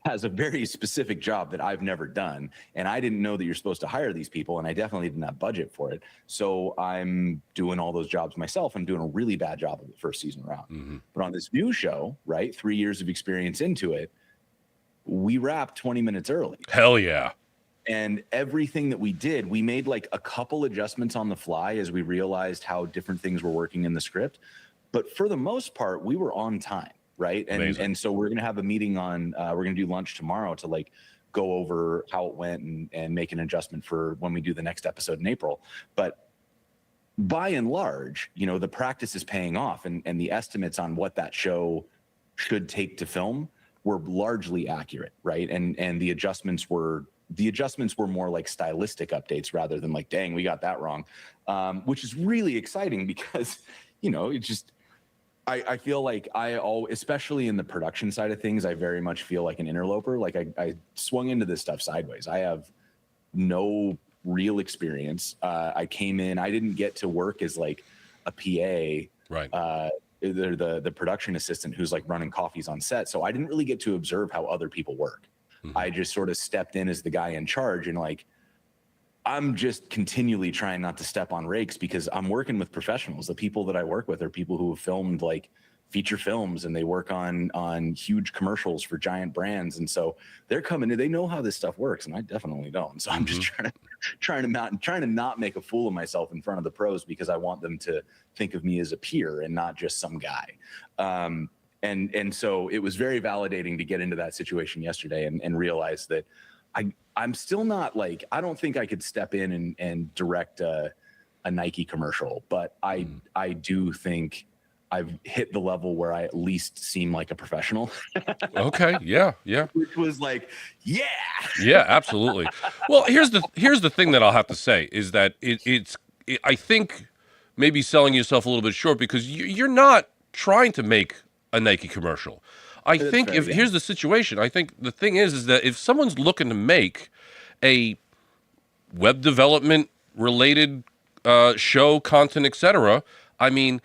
has a very specific job that I've never done. And I didn't know that you're supposed to hire these people, and I definitely didn't have budget for it. So I'm doing all those jobs myself. I'm doing a really bad job of the first season around. But on this new show, right, 3 years of experience into it, we wrapped 20 minutes early. Hell yeah. And everything that we did, we made like a couple adjustments on the fly as we realized how different things were working in the script. But for the most part, we were on time. Right. And so we're going to have a meeting on, we're going to do lunch tomorrow to like go over how it went and make an adjustment for when we do the next episode in April. But by and large, you know, the practice is paying off, and the estimates on what that show should take to film were largely accurate. Right. And the adjustments were more like stylistic updates rather than like, dang, we got that wrong, which is really exciting, because, you know, it just, I feel like especially in the production side of things, I very much feel like an interloper. Like I swung into this stuff sideways. I have no real experience. I came in, I didn't get to work as like a PA, right? The production assistant who's like running coffees on set. So I didn't really get to observe how other people work. I just sort of stepped in as the guy in charge, and like, I'm just continually trying not to step on rakes, because I'm working with professionals. The people that I work with are people who have filmed like feature films, and they work on huge commercials for giant brands. And so they're coming in, they know how this stuff works, and I definitely don't. So I'm just trying to not make a fool of myself in front of the pros, because I want them to think of me as a peer and not just some guy. And so it was very validating to get into that situation yesterday and realize that I'm still not like, I don't think I could step in and direct a Nike commercial, but I do think I've hit the level where I at least seem like a professional. Okay. Yeah. Yeah. Which was like, yeah. Yeah, absolutely. Well, here's the thing that I'll have to say is that I think maybe selling yourself a little bit short, because you're not trying to make a Nike commercial. Here's the situation. I think the thing is that if someone's looking to make a web development related show, content, etc., I mean,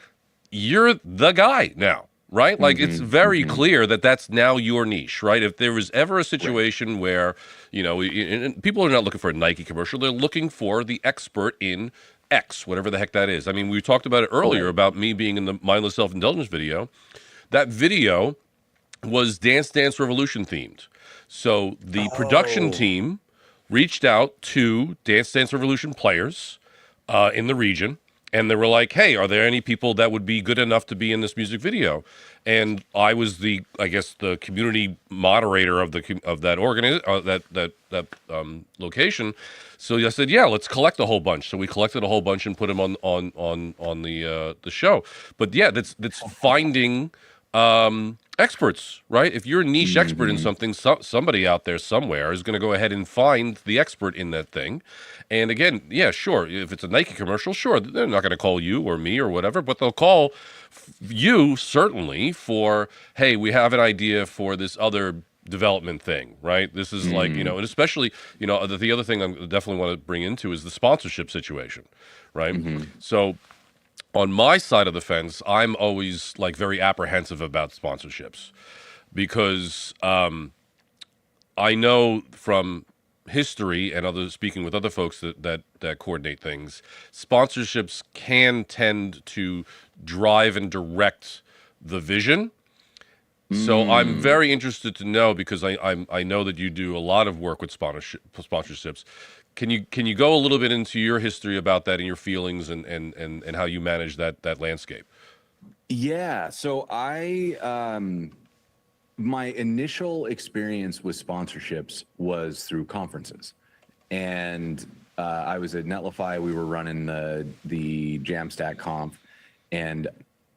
you're the guy now, right? Like, it's very clear that that's now your niche, right? If there was ever a situation where, you know, and people are not looking for a Nike commercial, they're looking for the expert in X, whatever the heck that is. I mean, we talked about it earlier about me being in the mindless self-indulgence video. That video was Dance Dance Revolution themed. So the production team reached out to Dance Dance Revolution players in the region and they were like, "Hey, are there any people that would be good enough to be in this music video?" And I was I guess, the community moderator of that location. So I said, "Yeah, let's collect a whole bunch." So we collected a whole bunch and put them on the show. But yeah, that's finding experts, right? If you're a niche expert in Hmm. something, somebody out there somewhere is going to go ahead and find the expert in that thing. And again, yeah, sure, if it's a Nike commercial, sure, they're not going to call you or me or whatever, but they'll call you certainly for, hey, we have an idea for this other development thing, right? This is like, Hmm. and especially, the other thing I definitely want to bring into is the sponsorship situation, right? Hmm. So on my side of the fence, I'm always like very apprehensive about sponsorships because I know from history and other speaking with other folks that coordinate things, sponsorships can tend to drive and direct the vision. So I'm Mm. very interested to know, because I know that you do a lot of work with sponsorships. Can you go a little bit into your history about that and your feelings and how you manage that landscape? Yeah. So my initial experience with sponsorships was through conferences, and I was at Netlify. We were running the Jamstack conf, and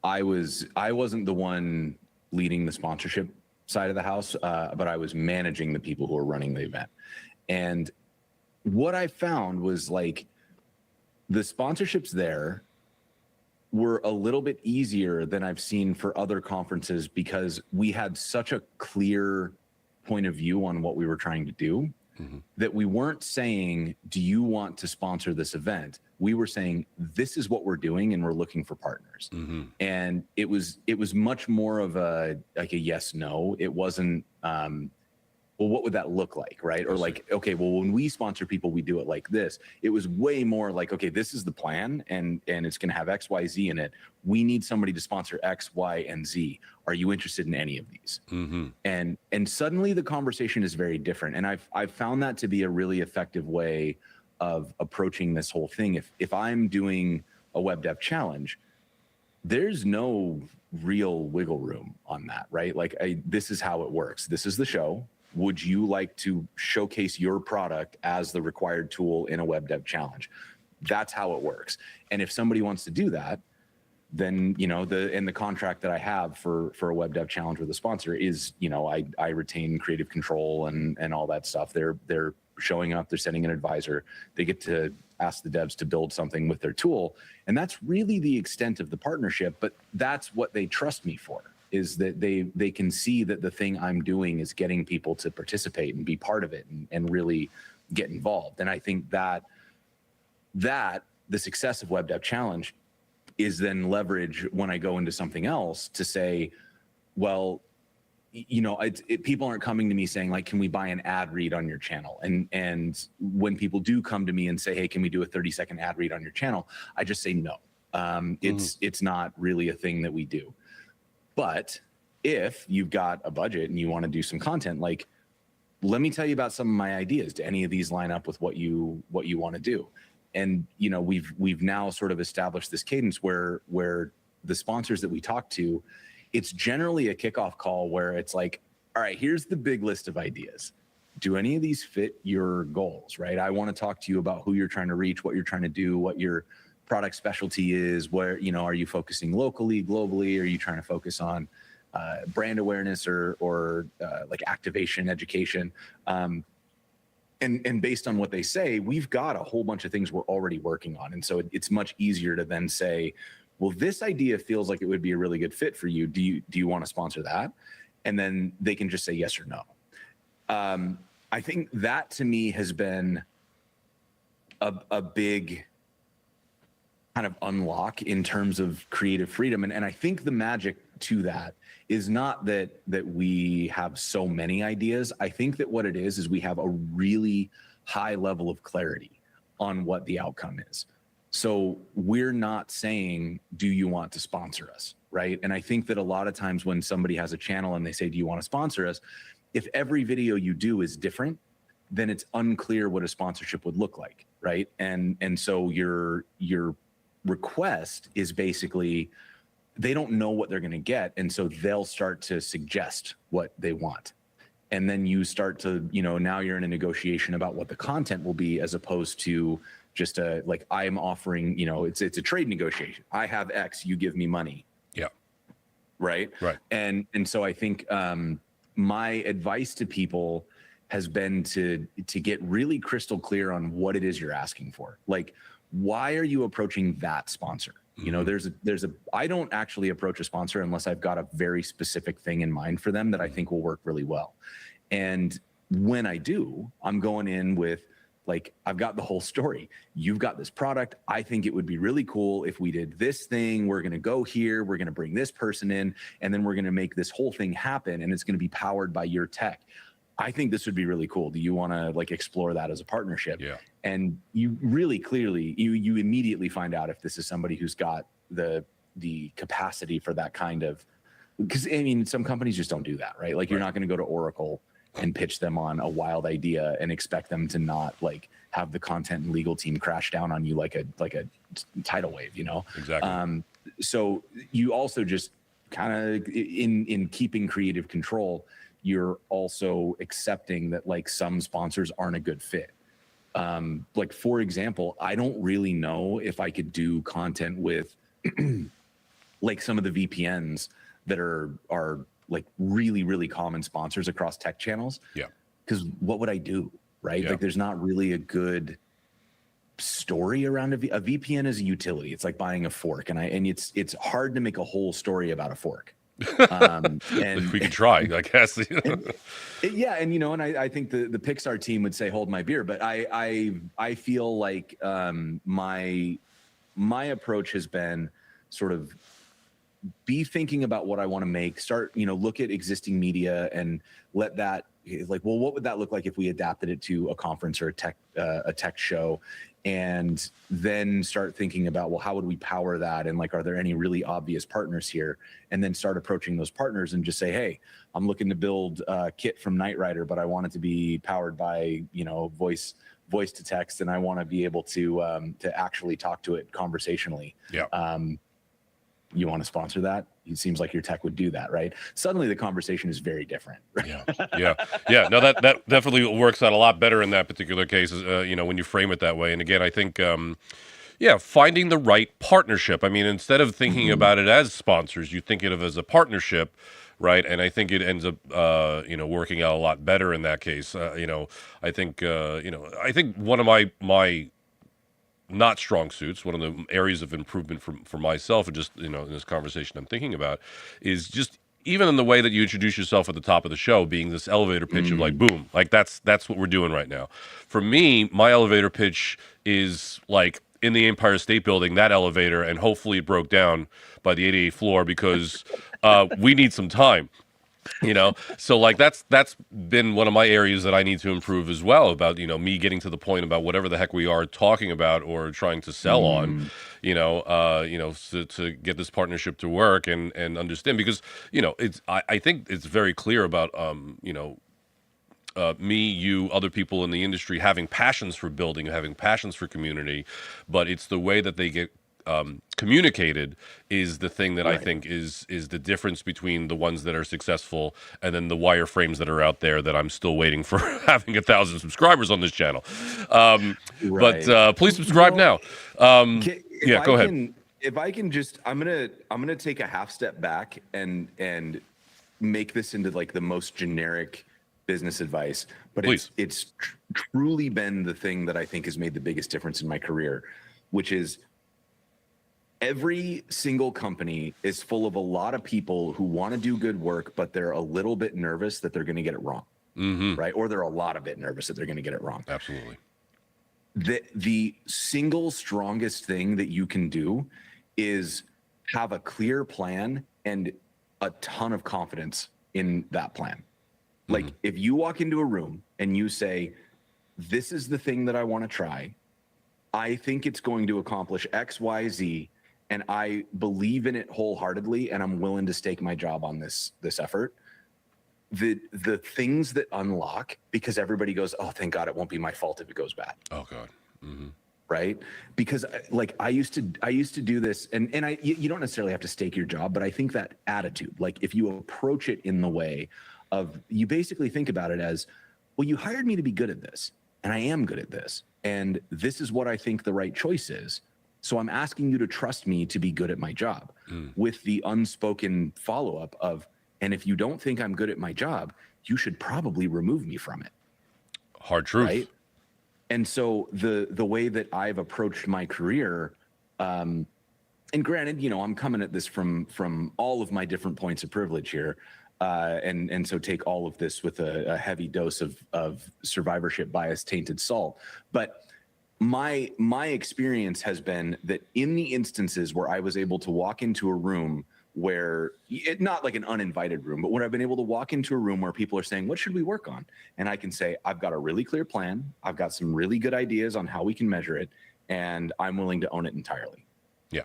I wasn't the one leading the sponsorship side of the house, but I was managing the people who were running the event. And what I found was like the sponsorships there were a little bit easier than I've seen for other conferences because we had such a clear point of view on what we were trying to do Hmm. that we weren't saying, do you want to sponsor this event? We were saying, this is what we're doing and we're looking for partners. Hmm. And it was much more of a yes, no. It wasn't well, what would that look like, right? I Or see. like, okay, well, when we sponsor people, we do it like this. It was way more like, okay, this is the plan, and it's going to have X, Y, Z in it. We need somebody to sponsor X, Y, and Z. Are you interested in any of these? Hmm. And suddenly the conversation is very different. And I've found that to be a really effective way of approaching this whole thing. If I'm doing a web dev challenge, there's no real wiggle room on that, right? Like, this is how it works. This is the show. Would you like to showcase your product as the required tool in a web dev challenge? That's how it works. And if somebody wants to do that, then the contract that I have for a web dev challenge with a sponsor is, I retain creative control and all that stuff. They're showing up, they're sending an advisor, they get to ask the devs to build something with their tool, and that's really the extent of the partnership. But that's what they trust me for, is that they can see that the thing I'm doing is getting people to participate and be part of it and really get involved. And I think that the success of web dev challenge is then leverage when I go into something else to say, well, people aren't coming to me saying like, can we buy an ad read on your channel? And when people do come to me and say, hey, can we do a 30-second ad read on your channel? I just say no. Hmm. It's not really a thing that we do. But if you've got a budget and you want to do some content, like, let me tell you about some of my ideas. Do any of these line up with what you want to do? And we've now sort of established this cadence where the sponsors that we talk to, it's generally a kickoff call where it's like, all right, here's the big list of ideas. Do any of these fit your goals, right? I want to talk to you about who you're trying to reach, what you're trying to do, what your product specialty is, where, are you focusing locally, globally? Are you trying to focus on brand awareness or like activation, education? And based on what they say, we've got a whole bunch of things we're already working on. And so it's much easier to then say, well, this idea feels like it would be a really good fit for you. Do you want to sponsor that? And then they can just say yes or no. I think that to me has been a big kind of unlock in terms of creative freedom. And I think the magic to that is not that we have so many ideas. I think that what it is we have a really high level of clarity on what the outcome is. So we're not saying, do you want to sponsor us, right? And I think that a lot of times when somebody has a channel and they say, do you want to sponsor us? If every video you do is different, then it's unclear what a sponsorship would look like, right? And so you're request is basically they don't know what they're going to get, and so they'll start to suggest what they want. And then you start to, now you're in a negotiation about what the content will be, as opposed to just like I'm offering, it's a trade negotiation. I have X, you give me money. Yeah. Right. Right. And so I think my advice to people has been to get really crystal clear on what it is you're asking for. Like, why are you approaching that sponsor? I don't actually approach a sponsor unless I've got a very specific thing in mind for them that I think will work really well. And when I do, I'm going in with, like, I've got the whole story. You've got this product. I think it would be really cool if we did this thing. We're going to go here. We're going to bring this person in, and then we're going to make this whole thing happen. And it's going to be powered by your tech. I think this would be really cool. Do you want to like explore that as a partnership? Yeah. And you really clearly, you immediately find out if this is somebody who's got the capacity for that kind of, because I mean, some companies just don't do that, right? Like, you're not going to go to Oracle and pitch them on a wild idea and expect them to not like have the content and legal team crash down on you like a tidal wave, Exactly. So you also just kind of in keeping creative control, you're also accepting that like some sponsors aren't a good fit. Like, for example, I don't really know if I could do content with like some of the VPNs that are like really, really common sponsors across tech channels. Yeah. Because what would I do? Right. Yeah. Like, there's not really a good story around a VPN as a utility. It's like buying a fork, and it's hard to make a whole story about a fork. And we could try, I guess. Yeah, and and I think the Pixar team would say hold my beer, but I feel like my approach has been sort of be thinking about what I want to make, start, look at existing media and let that, like, well, what would that look like if we adapted it to a conference or a tech show? And then start thinking about, well, how would we power that? And like, are there any really obvious partners here? And then start approaching those partners and just say, hey, I'm looking to build a kit from Knight Rider, but I want it to be powered by, voice to text. And I want to be able to actually talk to it conversationally. Yeah. You want to sponsor that? It seems like your tech would do that, right? Suddenly the conversation is very different. Yeah. No, that definitely works out a lot better in that particular case, when you frame it that way. And again, I think, finding the right partnership. I mean, instead of thinking about it as sponsors, you think of it as a partnership, right? And I think it ends up, working out a lot better in that case. I think one of my not strong suits, one of the areas of improvement for myself, and just, in this conversation I'm thinking about, is just even in the way that you introduce yourself at the top of the show, being this elevator pitch of like, boom, like that's what we're doing right now. For me, my elevator pitch is like in the Empire State Building, that elevator, and hopefully it broke down by the 88th floor because we need some time. So like that's been one of my areas that I need to improve as well, about me getting to the point about whatever the heck we are talking about or trying to sell on, to get this partnership to work and understand, because I think it's very clear about me, you, other people in the industry having passions for building, having passions for community, but it's the way that they get communicated is the thing that I think is the difference between the ones that are successful and then the wireframes that are out there that I'm still waiting for having 1,000 subscribers on this channel. But please subscribe now. Go ahead. If I can just, I'm gonna take a half step back and make this into like the most generic business advice, but it's truly been the thing that I think has made the biggest difference in my career, which is every single company is full of a lot of people who want to do good work, but they're a little bit nervous that they're going to get it wrong, right? Or they're a lot of bit nervous that they're going to get it wrong. Absolutely. The single strongest thing that you can do is have a clear plan and a ton of confidence in that plan. Like, if you walk into a room and you say, this is the thing that I want to try, I think it's going to accomplish X, Y, Z, and I believe in it wholeheartedly, and I'm willing to stake my job on this effort. The things that unlock, because everybody goes, oh, thank God it won't be my fault if it goes bad. Oh God. right? Because like I used to do this, and you don't necessarily have to stake your job, but I think that attitude, like if you approach it in the way of, you basically think about it as, well, you hired me to be good at this, and I am good at this, and this is what I think the right choice is. So I'm asking you to trust me to be good at my job, with the unspoken follow-up of, and if you don't think I'm good at my job, you should probably remove me from it. Hard truth. Right? And so the way that I've approached my career, and granted, you know, I'm coming at this from all of my different points of privilege here, and so take all of this with a heavy dose of survivorship bias tainted salt. But my experience has been that in the instances where I was able to walk into a room where not like an uninvited room, but when I've been able to walk into a room where people are saying, what should we work on? And I can say, I've got a really clear plan. I've got some really good ideas on how we can measure it, and I'm willing to own it entirely. Yeah.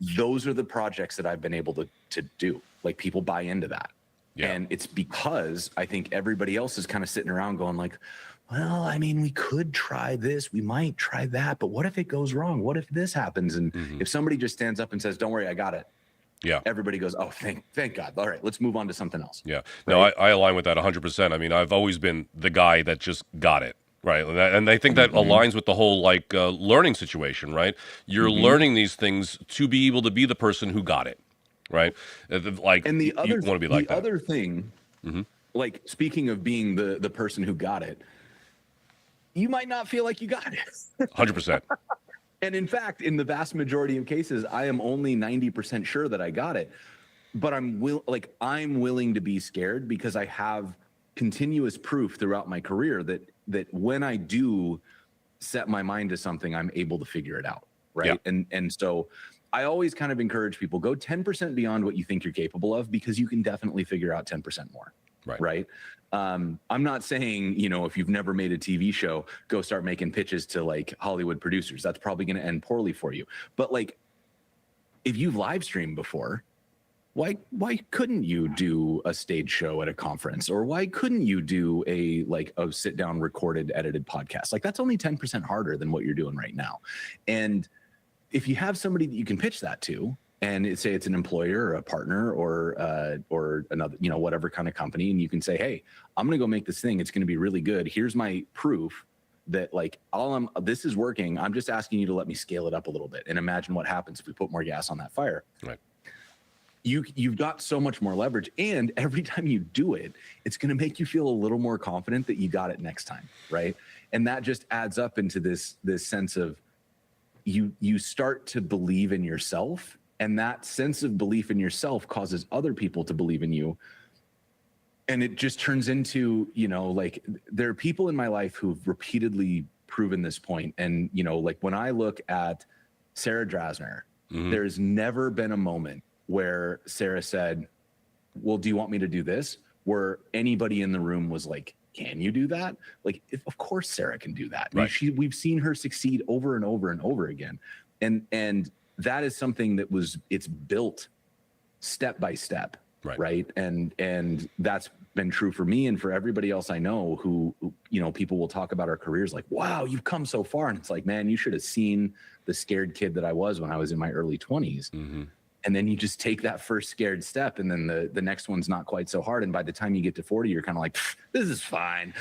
Those are the projects that I've been able to do. Like, people buy into that. Yeah. And it's because I think everybody else is kind of sitting around going like, well, I mean, we could try this, we might try that, but what if it goes wrong? What if this happens? And if somebody just stands up and says, don't worry, I got it. Yeah. Everybody goes, oh, thank God. All right, let's move on to something else. Yeah. No, I align with that 100%. I mean, I've always been the guy that just got it. Right. And I think that aligns with the whole like learning situation, right? You're learning these things to be able to be the person who got it. Right. Like, and the other, you want to be like the other thing, like, speaking of being the person who got it, you might not feel like you got it. 100%. And in fact, in the vast majority of cases, I am only 90% sure that I got it. But I'm willing to be scared because I have continuous proof throughout my career that when I do set my mind to something, I'm able to figure it out. Right. Yeah. And so I always kind of encourage people, go 10% beyond what you think you're capable of, because you can definitely figure out 10% more. Right. I'm not saying, you know, if you've never made a TV show, go start making pitches to like Hollywood producers. That's probably going to end poorly for you. But like, if you've live streamed before, why couldn't you do a stage show at a conference? Or why couldn't you do a sit down recorded, edited podcast? Like, that's only 10% harder than what you're doing right now. And if you have somebody that you can pitch that to, and say it's an employer or a partner or another, you know, whatever kind of company, and you can say, hey, I'm going to go make this thing. It's going to be really good. Here's my proof that like this is working. I'm just asking you to let me scale it up a little bit and imagine what happens if we put more gas on that fire. Right. You've got so much more leverage, and every time you do it, it's going to make you feel a little more confident that you got it next time, right? And that just adds up into this sense of you start to believe in yourself. And that sense of belief in yourself causes other people to believe in you. And it just turns into, you know, like, there are people in my life who've repeatedly proven this point. And, you know, like when I look at Sarah Drasner, there's never been a moment where Sarah said, well, do you want me to do this? Where anybody in the room was like, can you do that? Like, of course Sarah can do that. Right. We've seen her succeed over and over and over again. And that is something that it's built step by step. Right. And that's been true for me and for everybody else I know who, you know, people will talk about our careers like, wow, you've come so far. And it's like, man, you should have seen the scared kid that I was when I was in my early 20s. And then you just take that first scared step, and then the next one's not quite so hard. And by the time you get to 40, you're kind of like, this is fine.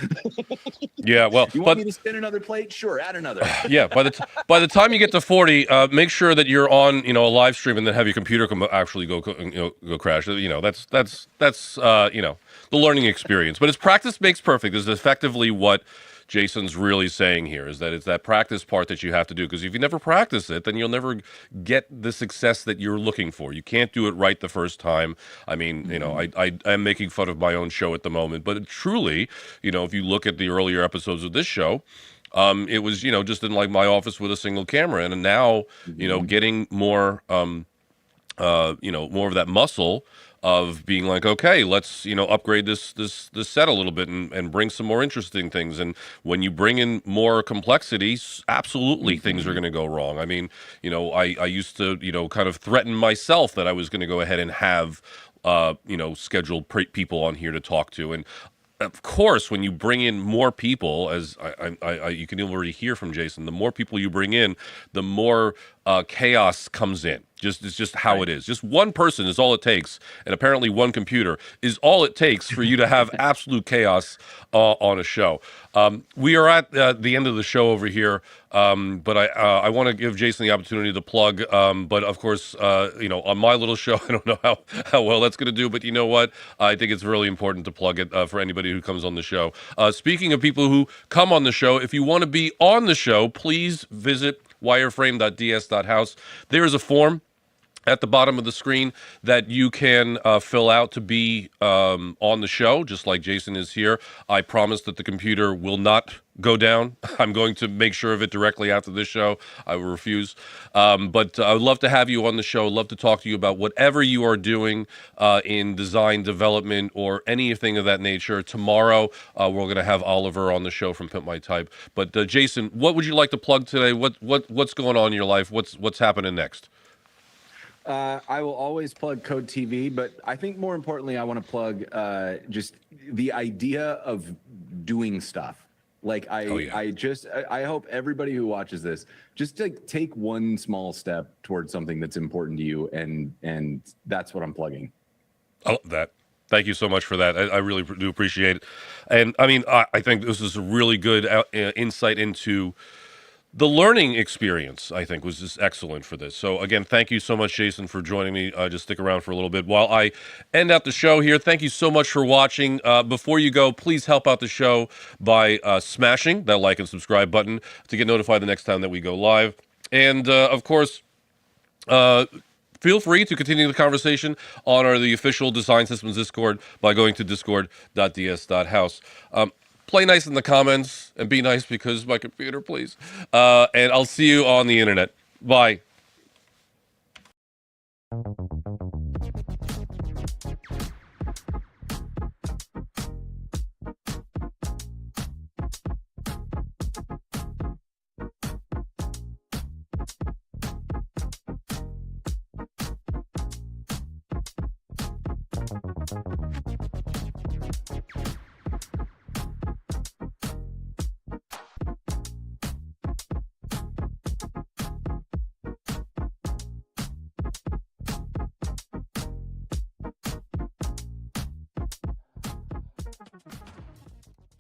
Yeah, well, you want me to spin another plate? Sure, add another. Yeah, by the time you get to 40, make sure that you're on, you know, a live stream, and then have your computer actually go crash. You know, that's you know, the learning experience. But it's practice makes perfect is effectively what Jason's really saying here, is that it's that practice part that you have to do, because if you never practice it, then you'll never get the success that you're looking for. You can't do it right the first time. I mean, you know, I am making fun of my own show at the moment, but truly, you know, if you look at the earlier episodes of this show, it was, you know, just in like my office with a single camera, and now, you know, getting more, you know, more of that muscle of being like, okay, let's, you know, upgrade this set a little bit and bring some more interesting things. And when you bring in more complexity, absolutely things are going to go wrong. I mean, you know, I used to, you know, kind of threaten myself that I was going to go ahead and have, you know, scheduled people on here to talk to. And of course, when you bring in more people, as you can already hear from Jason, the more people you bring in, the more chaos comes in. It's just how Right. it is. Just one person is all it takes, and apparently one computer is all it takes for you to have absolute chaos on a show. We are at the end of the show over here, but I want to give Jason the opportunity to plug. But of course, on my little show, I don't know how well that's going to do, but you know what? I think it's really important to plug it for anybody who comes on the show. Speaking of people who come on the show, if you want to be on the show, please visit wireframe.ds.house. There is a form at the bottom of the screen that you can fill out to be on the show, just like Jason is here. I promise that the computer will not go down. I'm going to make sure of it directly after this show. I will refuse. But I would love to have you on the show. Love to talk to you about whatever you are doing in design development or anything of that nature. Tomorrow, we're going to have Oliver on the show from Pimp My Type. But Jason, what would you like to plug today? What's going on in your life? What's happening next? I will always plug Code TV, but I think more importantly, I want to plug just the idea of doing stuff. Like I hope everybody who watches this just take one small step towards something that's important to you, and that's what I'm plugging. I love that. Thank you so much for that. I really do appreciate it. And I mean, I think this is a really good insight into the learning experience. I think was just excellent for this. So again, thank you so much, Jason, for joining me. Just stick around for a little bit while I end out the show here. Thank you so much for watching. Before you go, please help out the show by smashing that like and subscribe button to get notified the next time that we go live. And of course, feel free to continue the conversation on the official Design Systems Discord by going to discord.ds.house. Play nice in the comments and be nice because my computer, please. And I'll see you on the internet. Bye.